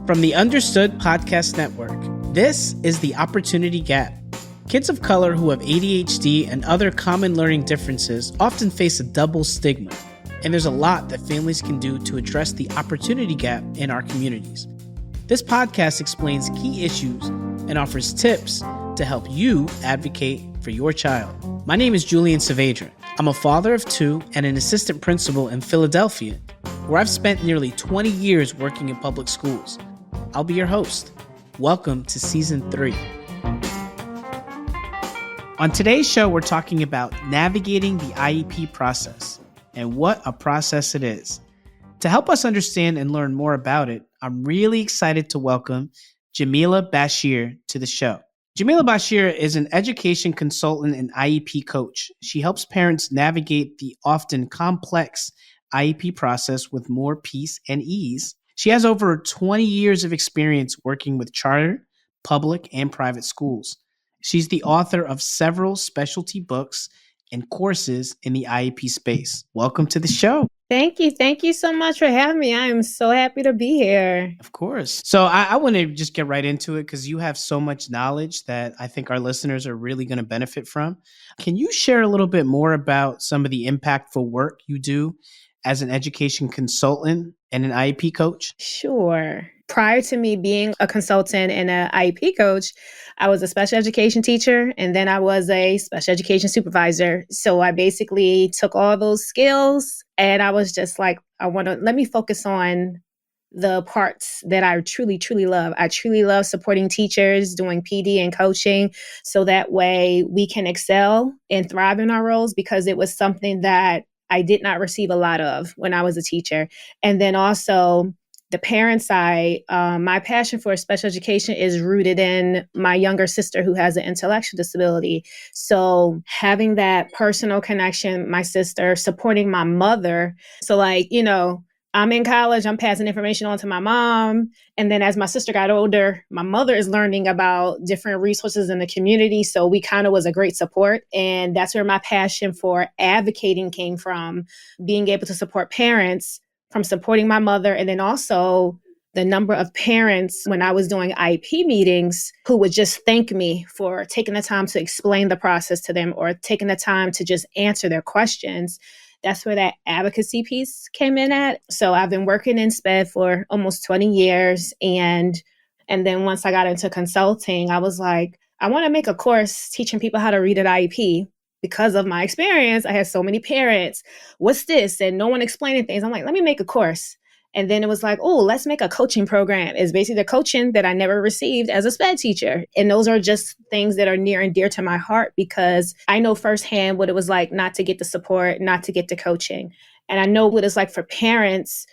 From the Understood Podcast Network, this is the Opportunity Gap. Kids of color who have ADHD and other common learning differences often face a double stigma, and there's a lot that families can do to address the opportunity gap in our communities. This podcast explains key issues and offers tips to help you advocate for your child. My name is Julian. I'm a father of two and an assistant principal in Philadelphia, where I've spent nearly 20 years working in public schools. I'll be your host. Welcome to Season 3. On today's show, we're talking about navigating the IEP process and what a process it is. To help us understand and learn more about it, I'm really excited to welcome Jamilah Bashir to the show. Jamilah Bashir is an education consultant and IEP coach. She helps parents navigate the often complex IEP process with more peace and ease. She has over 20 years of experience working with charter, public, and private schools. She's the author of several specialty books and courses in the IEP space. Welcome to the show. Thank you. Thank you so much for having me. I am so happy to be here. Of course. So I want to just get right into it because you have so much knowledge that I think our listeners are really going to benefit from. Can you share a little bit more about some of the impactful work you do as an education consultant and an IEP coach? Sure. Prior to me being a consultant and an IEP coach, I was a special education teacher, and then I was a special education supervisor. So I basically took all those skills and I was just like, let me focus on the parts that I truly, truly love. I truly love supporting teachers, doing PD and coaching, so that way we can excel and thrive in our roles, because it was something that I did not receive a lot of when I was a teacher. And then also the parent side, my passion for special education is rooted in my younger sister who has an intellectual disability. So having that personal connection, my sister, supporting my mother. So I'm in college, I'm passing information on to my mom. And then as my sister got older, my mother is learning about different resources in the community. So we kind of was a great support. And that's where my passion for advocating came from, being able to support parents, from supporting my mother. And then also the number of parents when I was doing IEP meetings who would just thank me for taking the time to explain the process to them or taking the time to just answer their questions. That's where that advocacy piece came in at. So I've been working in SPED for almost 20 years. And then once I got into consulting, I was like, I want to make a course teaching people how to read an IEP. Because of my experience, I had so many parents, what's this? And no one explaining things. I'm like, let me make a course. And then it was like, oh, let's make a coaching program. It's basically the coaching that I never received as a SPED teacher. And those are just things that are near and dear to my heart, because I know firsthand what it was like not to get the support, not to get the coaching. And I know what it's like for parents,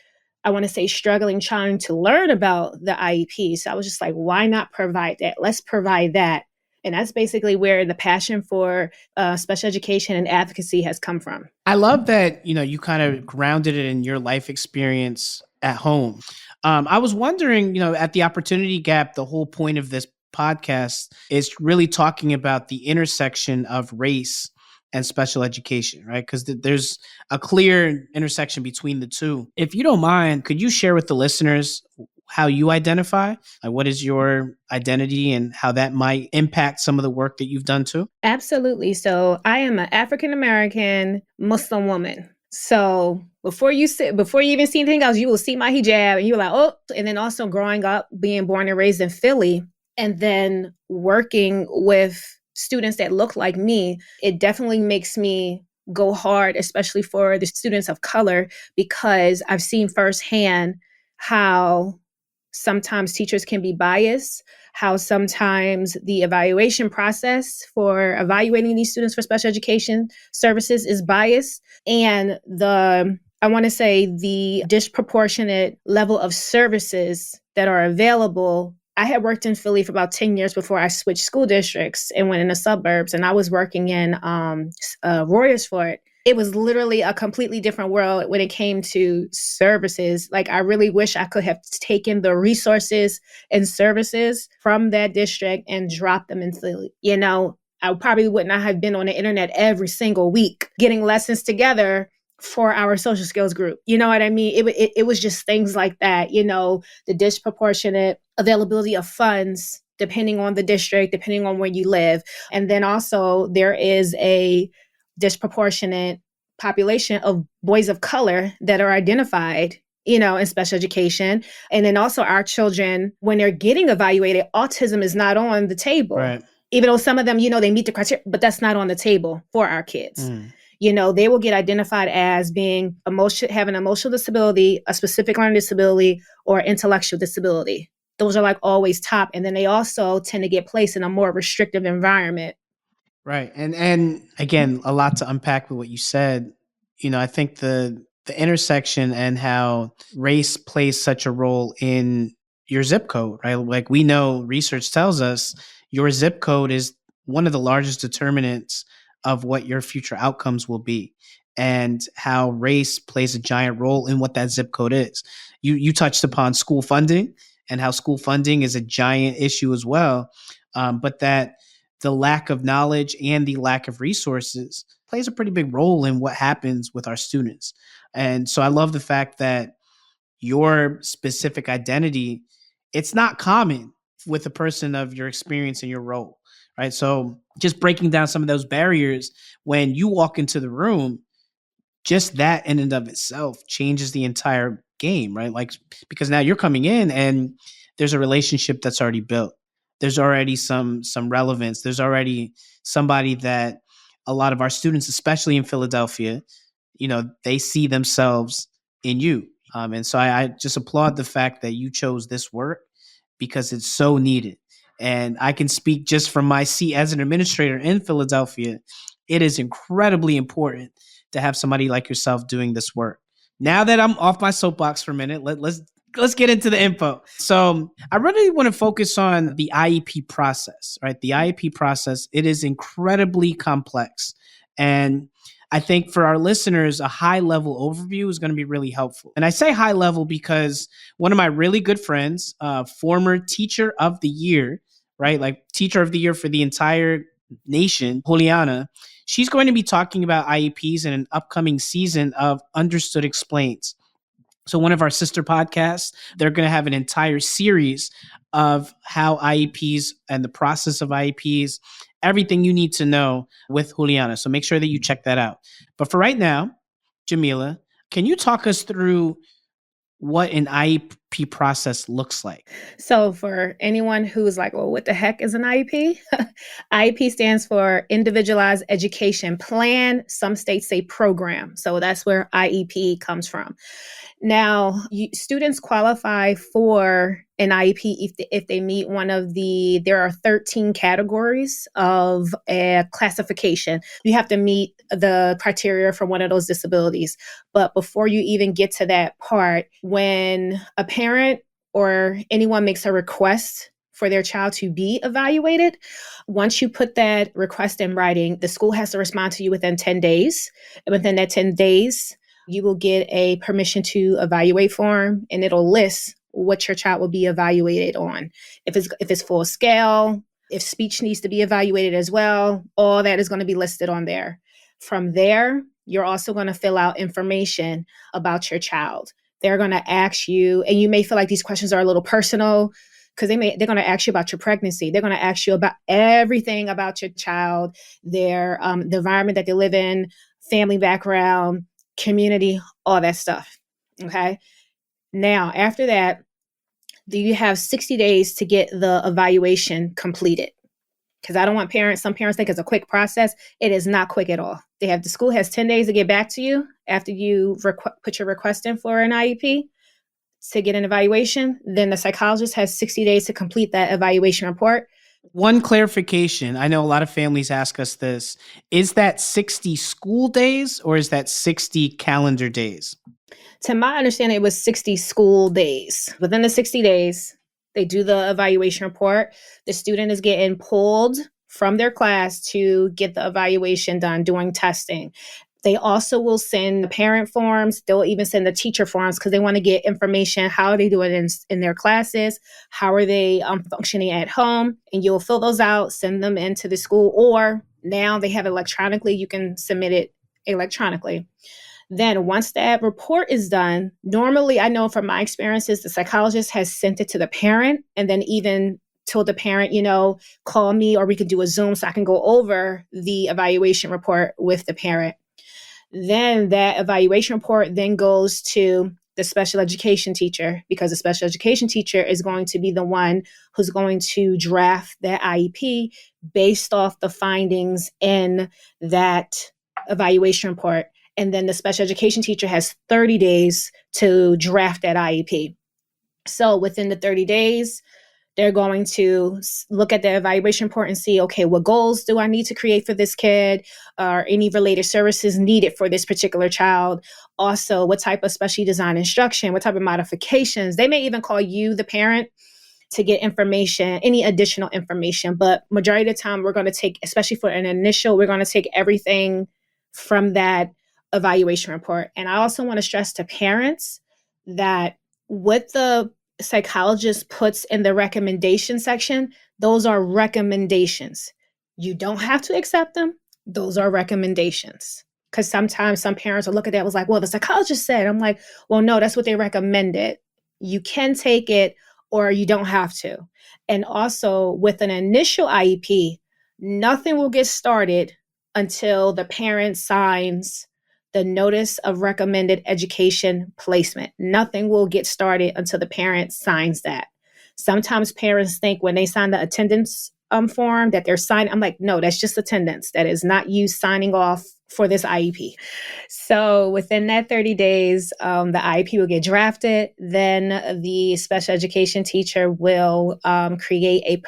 I want to say struggling, trying to learn about the IEP. So I was just like, why not provide that? Let's provide that. And that's basically where the passion for special education and advocacy has come from. I love that, you kind of grounded it in your life experience at home. I was wondering, at the Opportunity Gap, the whole point of this podcast is really talking about the intersection of race and special education, right? Because there's a clear intersection between the two. If you don't mind, could you share with the listeners how you identify? Like, what is your identity and how that might impact some of the work that you've done too? Absolutely. So I am an African-American Muslim woman. So before you even see anything else, you will see my hijab and you're like, oh, and then also growing up, being born and raised in Philly, and then working with students that look like me, it definitely makes me go hard, especially for the students of color, because I've seen firsthand how sometimes teachers can be biased, how sometimes the evaluation process for evaluating these students for special education services is biased, and the disproportionate level of services that are available. I had worked in Philly for about 10 years before I switched school districts and went in the suburbs, and I was working in Royersford. It was literally a completely different world when it came to services. Like, I really wish I could have taken the resources and services from that district and dropped them in Philly. I probably would not have been on the internet every single week getting lessons together for our social skills group. You know what I mean? It was just things like that, the disproportionate availability of funds depending on the district, depending on where you live. And then also there is a disproportionate population of boys of color that are identified, in special education. And then also our children, when they're getting evaluated, autism is not on the table. Right. Even though some of them, they meet the criteria, but that's not on the table for our kids. They will get identified as being having emotional disability, a specific learning disability, or intellectual disability. Those are like always top. And then they also tend to get placed in a more restrictive environment. Right. And again, a lot to unpack with what you said. I think the intersection and how race plays such a role in your zip code, right? Like we know research tells us your zip code is one of the largest determinants of what your future outcomes will be, and how race plays a giant role in what that zip code is. You touched upon school funding and how school funding is a giant issue as well, but that the lack of knowledge and the lack of resources plays a pretty big role in what happens with our students. And so I love the fact that your specific identity, it's not common with a person of your experience and your role, right? So just breaking down some of those barriers when you walk into the room, just that in and of itself changes the entire game, right? Like, because now you're coming in and there's a relationship that's already built. There's already some relevance. There's already somebody that a lot of our students, especially in Philadelphia, they see themselves in you. And so I just applaud the fact that you chose this work because it's so needed. And I can speak just from my seat as an administrator in Philadelphia. It is incredibly important to have somebody like yourself doing this work. Now that I'm off my soapbox for a minute, let's get into the info. So I really want to focus on the IEP process, right? The IEP process, it is incredibly complex. And I think for our listeners, a high level overview is going to be really helpful. And I say high level because one of my really good friends, former teacher of the year, right? Like teacher of the year for the entire nation, Juliana, she's going to be talking about IEPs in an upcoming season of Understood Explains. So one of our sister podcasts, they're going to have an entire series of how IEPs and the process of IEPs, everything you need to know with Juliana. So make sure that you check that out. But for right now, Jamilah, can you talk us through what an IEP process looks like? So for anyone who's like, well, what the heck is an IEP? IEP stands for Individualized Education Plan. Some states say program. So that's where IEP comes from. Now, students qualify for an IEP if they meet there are 13 categories of a classification. You have to meet the criteria for one of those disabilities. But before you even get to that part, when a parent or anyone makes a request for their child to be evaluated, once you put that request in writing, the school has to respond to you within 10 days. And within that 10 days, you will get a permission to evaluate form, and it'll list what your child will be evaluated on. If it's full scale, if speech needs to be evaluated as well, all that is going to be listed on there. From there, you're also going to fill out information about your child. They're going to ask you, and you may feel like these questions are a little personal because they're going to ask you about your pregnancy. They're going to ask you about everything about your child, the environment that they live in, family background, community, all that stuff. Okay. Now, after that, do you have 60 days to get the evaluation completed? Because I don't want some parents think it's a quick process. It is not quick at all. The school has 10 days to get back to you after you put your request in for an IEP to get an evaluation. Then the psychologist has 60 days to complete that evaluation report. One clarification. I know a lot of families ask us this. Is that 60 school days or is that 60 calendar days? To my understanding, it was 60 school days. Within the 60 days, they do the evaluation report. The student is getting pulled from their class to get the evaluation done, doing testing. They also will send the parent forms. They'll even send the teacher forms because they want to get information. How are they doing in their classes? How are they functioning at home? And you'll fill those out, send them into the school, or now they have electronically. You can submit it electronically. Then once that report is done, normally I know from my experiences, the psychologist has sent it to the parent and then even told the parent, call me or we could do a Zoom so I can go over the evaluation report with the parent. Then that evaluation report then goes to the special education teacher, because the special education teacher is going to be the one who's going to draft that IEP based off the findings in that evaluation report. And then the special education teacher has 30 days to draft that IEP. So within the 30 days, they're going to look at the evaluation report and see, okay, what goals do I need to create for this kid, or any related services needed for this particular child? Also, what type of specially designed instruction, what type of modifications? They may even call you, the parent, to get information, any additional information. But majority of the time, we're going to take, especially for an initial, we're going to take everything from that evaluation report. And I also want to stress to parents that what the psychologist puts in the recommendation section, those are recommendations. You don't have to accept them. Those are recommendations. Because sometimes some parents will look at that and was like, well, the psychologist said. I'm like, well, no, that's what they recommended. You can take it or you don't have to. And also with an initial IEP, nothing will get started until the parent signs the notice of recommended education placement. Nothing will get started until the parent signs that. Sometimes parents think when they sign the attendance form that they're signing. I'm like, no, that's just attendance. That is not you signing off for this IEP. So within that 30 days, the IEP will get drafted. Then the special education teacher will create an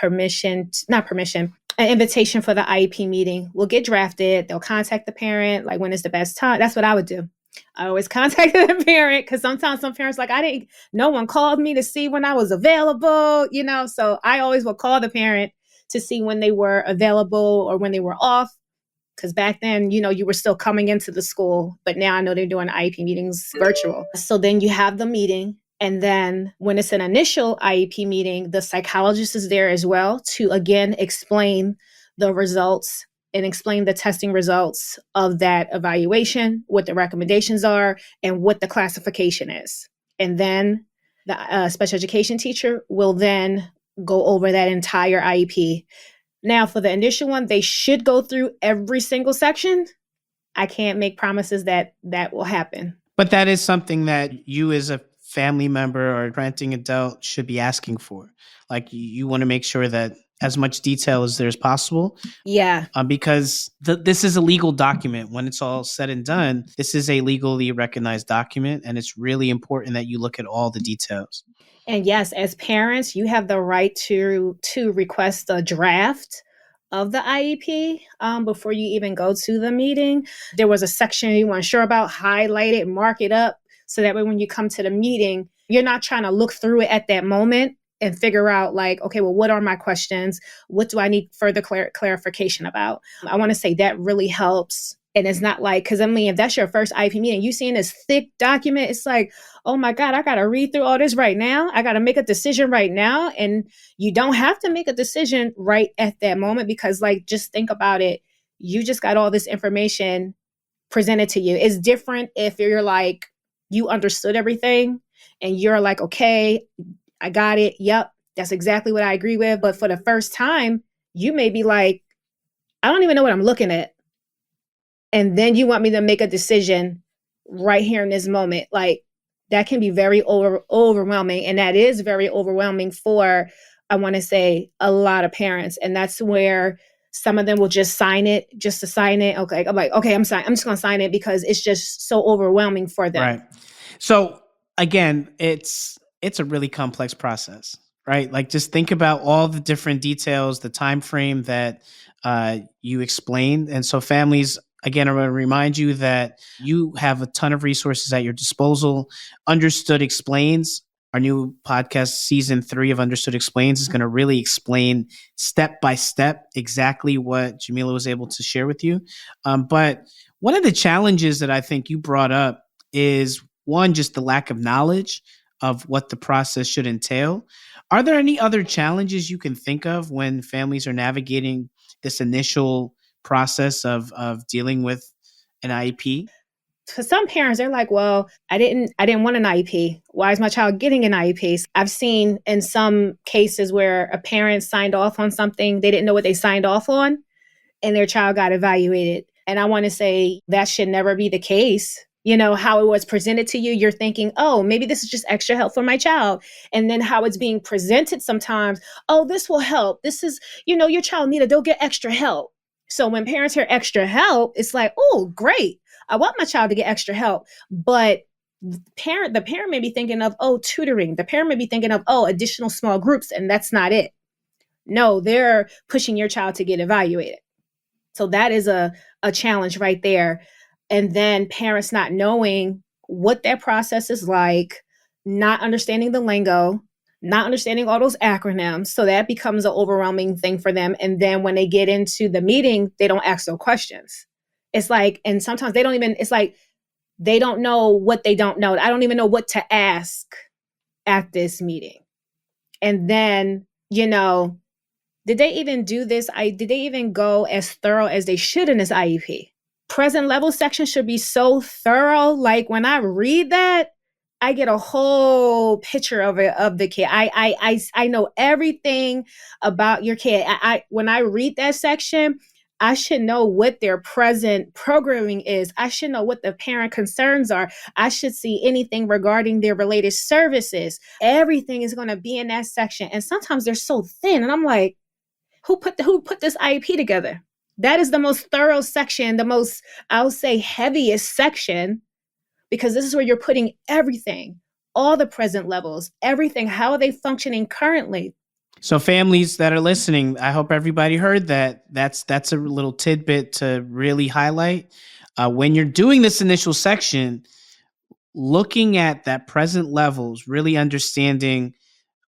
invitation for the IEP meeting. Will get drafted. They'll contact the parent, like when is the best time. That's what I would do. I always contacted the parent, because sometimes some parents like, no one called me to see when I was available, so I always will call the parent to see when they were available or when they were off. Because back then, you were still coming into the school, but now I know they're doing IEP meetings virtual. So then you have the meeting. And then when it's an initial IEP meeting, the psychologist is there as well to, again, explain the results and explain the testing results of that evaluation, what the recommendations are, and what the classification is. And then the special education teacher will then go over that entire IEP. Now, for the initial one, they should go through every single section. I can't make promises that will happen. But that is something that you as a family member or parenting adult should be asking for. Like you want to make sure that as much detail as there's possible. Yeah. Because this is a legal document. When it's all said and done, this is a legally recognized document, and it's really important that you look at all the details. And yes, as parents, you have the right to request a draft of the IEP before you even go to the meeting. There was a section you weren't sure about, highlight it, mark it up, so that way when you come to the meeting, you're not trying to look through it at that moment and figure out like, okay, well, what are my questions? What do I need further clarification about? I want to say that really helps. And it's not like, because if that's your first IEP meeting, you seeing this thick document, it's like, oh my God, I got to read through all this right now. I got to make a decision right now. And you don't have to make a decision right at that moment, because just think about it. You just got all this information presented to you. It's different if you're like, you understood everything and you're like, okay, I got it. Yep, that's exactly what I agree with. But for the first time, you may be like, I don't even know what I'm looking at. And then you want me to make a decision right here in this moment. That can be very overwhelming. And that is very overwhelming for, I want to say, a lot of parents. And that's where some of them will just sign it just to sign it. Okay. I'm like, okay, I'm just going to sign it because it's just so overwhelming for them. Right. So again, it's a really complex process, right? Like just think about all the different details, the time frame that you explained. And so families, again, I want to remind you that you have a ton of resources at your disposal. Understood Explains, our new podcast, season 3 of Understood Explains, is going to really explain step by step exactly what Jamilah was able to share with you. But one of the challenges that I think you brought up is, one, just the lack of knowledge of what the process should entail. Are there any other challenges you can think of when families are navigating this initial process of dealing with an IEP? For some parents, they're like, well, I didn't want an IEP. Why is my child getting an IEP? I've seen in some cases where a parent signed off on something, they didn't know what they signed off on, and their child got evaluated. And I want to say that should never be the case. You know, how it was presented to you, you're thinking, oh, maybe this is just extra help for my child. And then how it's being presented sometimes, oh, this will help. This is, your child needed, they'll get extra help. So when parents hear extra help, it's like, oh, great. I want my child to get extra help. But the parent may be thinking of, oh, tutoring. The parent may be thinking of, oh, additional small groups. And that's not it. No, they're pushing your child to get evaluated. So that is a challenge right there. And then parents not knowing what that process is like, not understanding the lingo, not understanding all those acronyms. So that becomes an overwhelming thing for them. And then when they get into the meeting, they don't ask no questions. It's like, and sometimes it's like, they don't know what they don't know. I don't even know what to ask at this meeting. And then, did they even do this? Did they even go as thorough as they should in this IEP? Present level section should be so thorough. Like when I read that, I get a whole picture of the kid. I know everything about your kid. When I read that section, I should know what their present programming is. I should know what the parent concerns are. I should see anything regarding their related services. Everything is going to be in that section. And sometimes they're so thin. And I'm like, who put this IEP together? That is the most thorough section, the most, I'll say, heaviest section, because this is where you're putting everything, all the present levels, everything. How are they functioning currently? So families that are listening, I hope everybody heard that. That's a little tidbit to really highlight. When you're doing this initial section, looking at that present levels, really understanding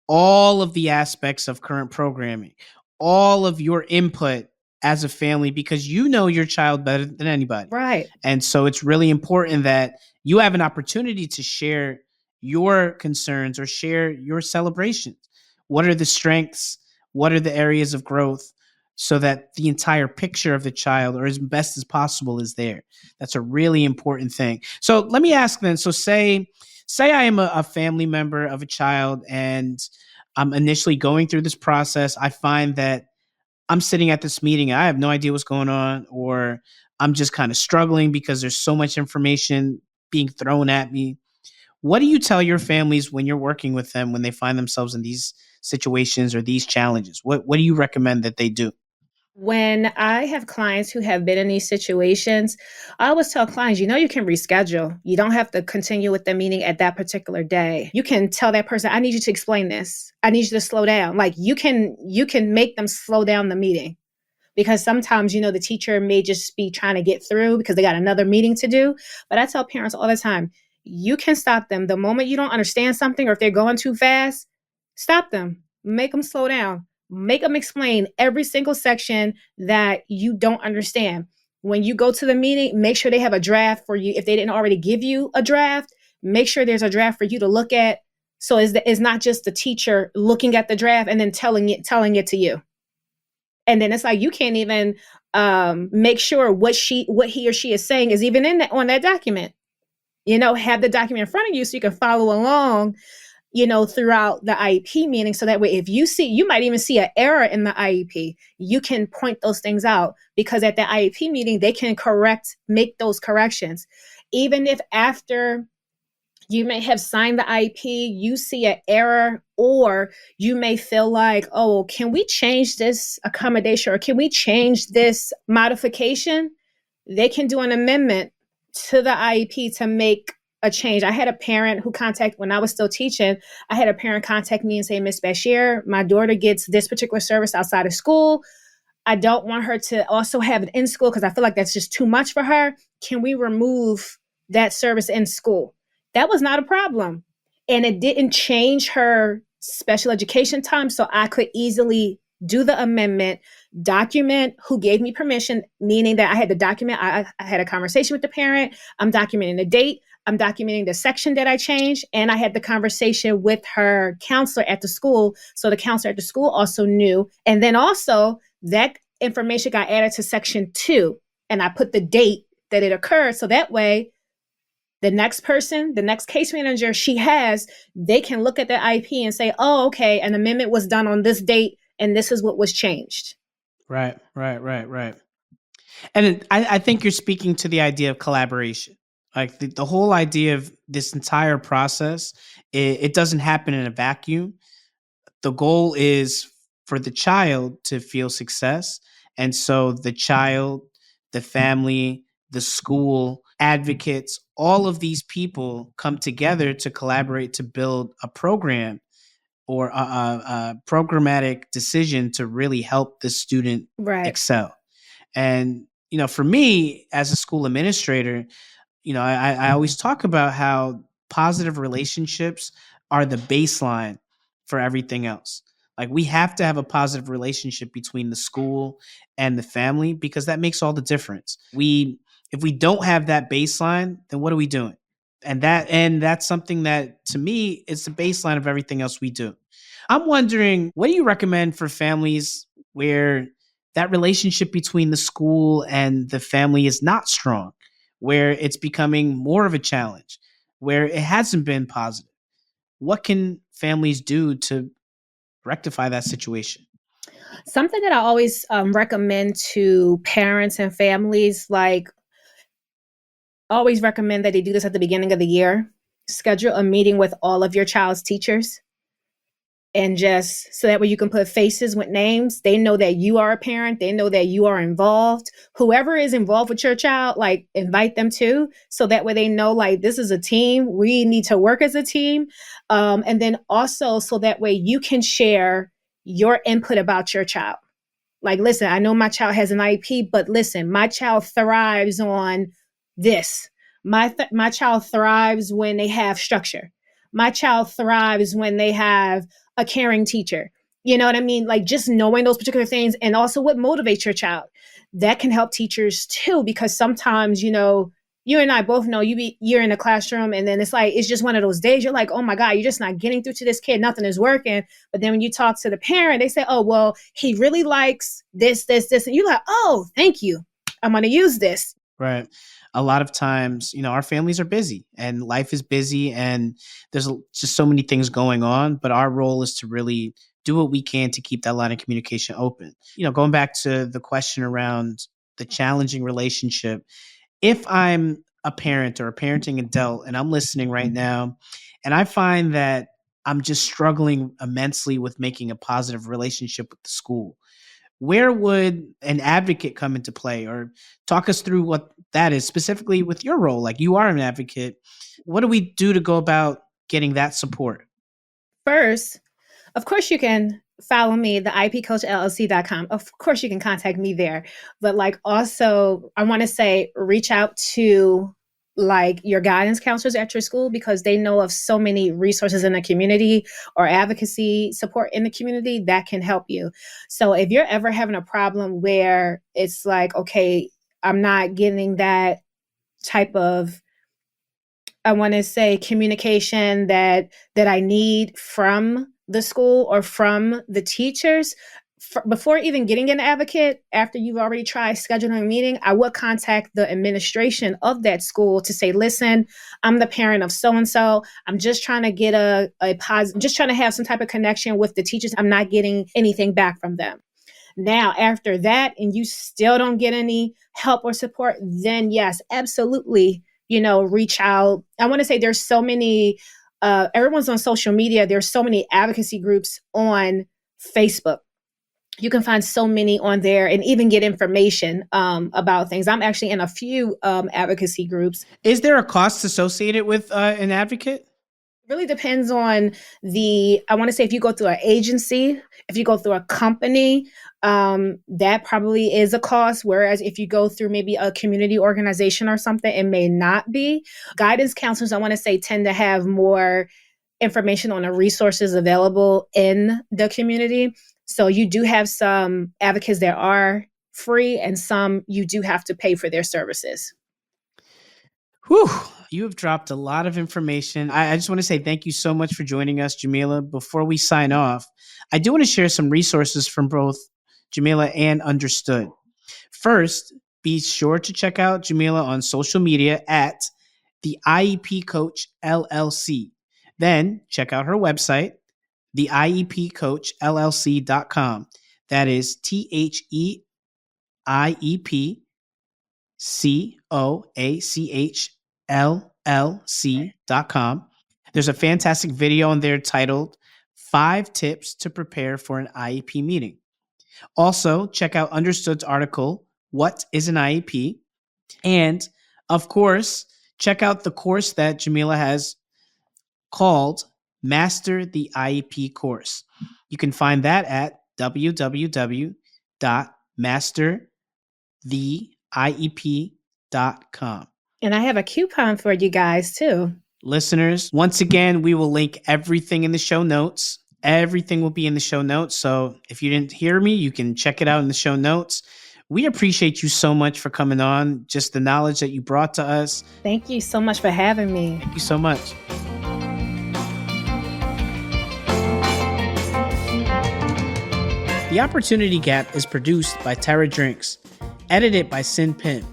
all of the aspects of current programming, all of your input as a family, because you know your child better than anybody. Right. And so it's really important that you have an opportunity to share your concerns or share your celebrations. What are the strengths? What are the areas of growth? So that the entire picture of the child, or as best as possible, is there. That's a really important thing. So let me ask then, so say I am a family member of a child and I'm initially going through this process. I find that I'm sitting at this meeting, I have no idea what's going on, or I'm just kind of struggling because there's so much information being thrown at me. What do you tell your families when you're working with them when they find themselves in these situations or these challenges? What do you recommend that they do? When I have clients who have been in these situations, I always tell clients, you can reschedule. You don't have to continue with the meeting at that particular day. You can tell that person, I need you to explain this. I need you to slow down. Like you can make them slow down the meeting, because sometimes, the teacher may just be trying to get through because they got another meeting to do. But I tell parents all the time, you can stop them. The moment you don't understand something, or if they're going too fast, stop them, make them slow down. Make them explain every single section that you don't understand. When you go to the meeting, make sure they have a draft for you. If they didn't already give you a draft, make sure there's a draft for you to look at. So it's not just the teacher looking at the draft and then telling it to you. And then it's like you can't even make sure what he or she is saying is even on that document. Have the document in front of you so you can follow along throughout the IEP meeting. So that way, if you might even see an error in the IEP, you can point those things out, because at the IEP meeting, they can make those corrections. Even if after you may have signed the IEP, you see an error, or you may feel like, oh, can we change this accommodation, or can we change this modification? They can do an amendment to the IEP to make a change. I had a parent who when I was still teaching, I had a parent contact me and say, Miss Bashir, my daughter gets this particular service outside of school. I don't want her to also have it in school because I feel like that's just too much for her. Can we remove that service in school? That was not a problem. And it didn't change her special education time. So I could easily do the amendment, document who gave me permission, meaning that I had to document. I had a conversation with the parent. I'm documenting the date. I'm documenting the section that I changed. And I had the conversation with her counselor at the school. So the counselor at the school also knew. And then also that information got added to section 2. And I put the date that it occurred. So that way The next person, the next case manager she has, they can look at the IP and say, oh, okay, an amendment was done on this date and this is what was changed. Right, right, right, right. And I think you're speaking to the idea of collaboration. Like the whole idea of this entire process, it doesn't happen in a vacuum. The goal is for the child to feel success. And so the child, the family, the school, advocates, all of these people come together to collaborate to build a program or a programmatic decision to really help the student Right. excel. And, for me as a school administrator, I always talk about how positive relationships are the baseline for everything else. Like we have to have a positive relationship between the school and the family because that makes all the difference. If we don't have that baseline, then what are we doing? And that's something that to me is the baseline of everything else we do. I'm wondering, what do you recommend for families where that relationship between the school and the family is not strong, where it's becoming more of a challenge, where it hasn't been positive? What can families do to rectify that situation? Something that I always recommend to parents and families, like always recommend that they do this at the beginning of the year. Schedule a meeting with all of your child's teachers, and just so that way you can put faces with names. They know that you are a parent. They know that you are involved. Whoever is involved with your child, like invite them too. So that way they know like this is a team. We need to work as a team. And then also so that way you can share your input about your child. Like, listen, I know my child has an IEP, but listen, my child thrives on this. My child thrives when they have structure. My child thrives when they have a caring teacher. You know what I mean? Like just knowing those particular things and also what motivates your child. That can help teachers too, because sometimes, you and I both know you're in a classroom and then it's just one of those days you're like, oh my God, you're just not getting through to this kid. Nothing is working. But then when you talk to the parent, they say, oh, well, he really likes this, this, this. And you're like, oh, thank you. I'm going to use this. Right. A lot of times, our families are busy and life is busy and there's just so many things going on. But our role is to really do what we can to keep that line of communication open. Going back to the question around the challenging relationship, if I'm a parent or a parenting adult and I'm listening right now and I find that I'm just struggling immensely with making a positive relationship with the school, where would an advocate come into play? Or talk us through what that is specifically with your role. Like you are an advocate. What do we do to go about getting that support? First, of course, you can follow me, the IPCoachLLC.com. Of course, you can contact me there. But like also, I want to say reach out to like your guidance counselors at your school because they know of so many resources in the community or advocacy support in the community that can help you. So if you're ever having a problem where it's like, okay, I'm not getting that type of, I want to say, communication that I need from the school or from the teachers, before even getting an advocate, after you've already tried scheduling a meeting, I would contact the administration of that school to say, listen, I'm the parent of so and so. I'm just trying to get a positive, just trying to have some type of connection with the teachers. I'm not getting anything back from them. Now, after that, and you still don't get any help or support, then yes, absolutely, reach out. I want to say there's so many, everyone's on social media. There's so many advocacy groups on Facebook. You can find so many on there and even get information about things. I'm actually in a few advocacy groups. Is there a cost associated with an advocate? Really depends on I want to say if you go through an agency, if you go through a company, that probably is a cost. Whereas if you go through maybe a community organization or something, it may not be. Guidance counselors, I want to say, tend to have more information on the resources available in the community. So you do have some advocates that are free and some you do have to pay for their services. Whew, you have dropped a lot of information. I just want to say thank you so much for joining us, Jamilah. Before we sign off, I do want to share some resources from both Jamilah and Understood. First, be sure to check out Jamilah on social media at the IEP Coach LLC. Then check out her website, the IEPcoachllc.com. That is THEIEPCOACHLLC.com. There's a fantastic video on there titled 5 Tips to Prepare for an IEP Meeting. Also, check out Understood's article, What is an IEP? And, of course, check out the course that Jamilah has called Master the IEP Course. You can find that at www.mastertheiep.com. And I have a coupon for you guys too. Listeners, once again, we will link everything in the show notes. Everything will be in the show notes. So if you didn't hear me, you can check it out in the show notes. We appreciate you so much for coming on, just the knowledge that you brought to us. Thank you so much for having me. Thank you so much. The Opportunity Gap is produced by Tara Drinks, edited by Sin Pin.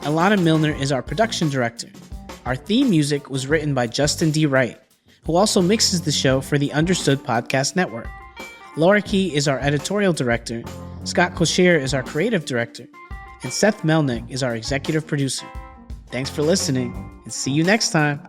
Alana Milner is our production director. Our theme music was written by Justin D. Wright, who also mixes the show for the Understood Podcast Network. Laura Key is our editorial director, Scott Cochere is our creative director, and Seth Melnick is our executive producer. Thanks for listening, and see you next time.